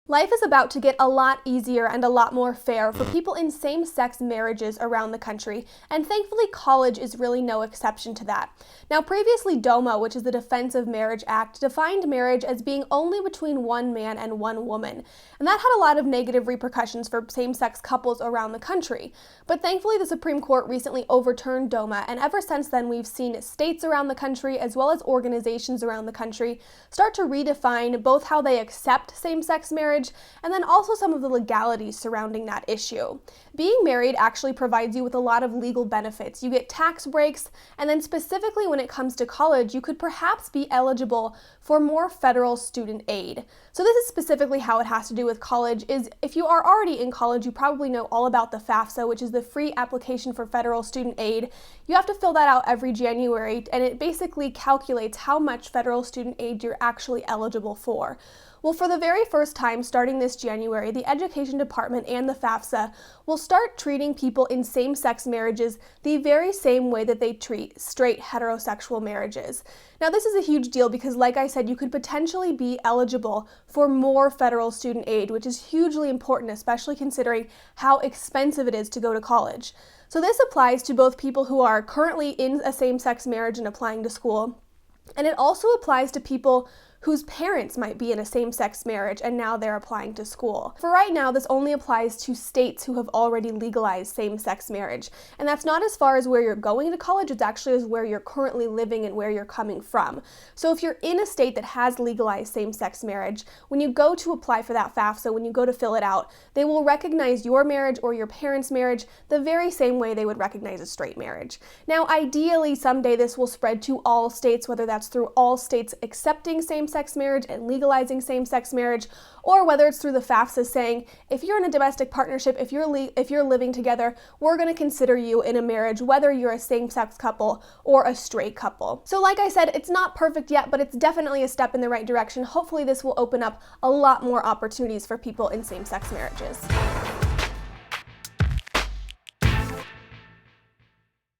Life is about to get a lot easier and a lot more fair for people in same-sex marriages around the country, and thankfully college is really no exception to that. Now previously DOMA, which is the Defense of Marriage Act, defined marriage as being only between one man and one woman, and that had a lot of negative repercussions for same-sex couples around the country. But thankfully the Supreme Court recently overturned DOMA, and ever since then we've seen states around the country as well as organizations around the country start to redefine both how they accept same-sex marriage and then also some of the legalities surrounding that issue. Being married actually provides you with a lot of legal benefits. You get tax breaks, and then specifically when it comes to college, you could perhaps be eligible for more federal student aid. So this is specifically how it has to do with college, is if you are already in college, you probably know all about the FAFSA, which is the Free Application for Federal Student Aid. You have to fill that out every January, and it basically calculates how much federal student aid you're actually eligible for. Well, for the very first time starting this January, the Education Department and the FAFSA will start treating people in same-sex marriages the very same way that they treat straight heterosexual marriages. Now, this is a huge deal because, like I said, you could potentially be eligible for more federal student aid, which is hugely important, especially considering how expensive it is to go to college. So this applies to both people who are currently in a same-sex marriage and applying to school, and it also applies to people whose parents might be in a same-sex marriage and now they're applying to school. For right now, this only applies to states who have already legalized same-sex marriage. And that's not as far as where you're going to college, it's actually as where you're currently living and where you're coming from. So if you're in a state that has legalized same-sex marriage, when you go to apply for that FAFSA, when you go to fill it out, they will recognize your marriage or your parents' marriage the very same way they would recognize a straight marriage. Now, ideally, someday this will spread to all states, whether that's through all states accepting same-sex marriage and legalizing same-sex marriage, or whether it's through the FAFSA saying, if you're in a domestic partnership, if you're living together, we're going to consider you in a marriage, whether you're a same-sex couple or a straight couple. So like I said, it's not perfect yet, but it's definitely a step in the right direction. Hopefully this will open up a lot more opportunities for people in same-sex marriages.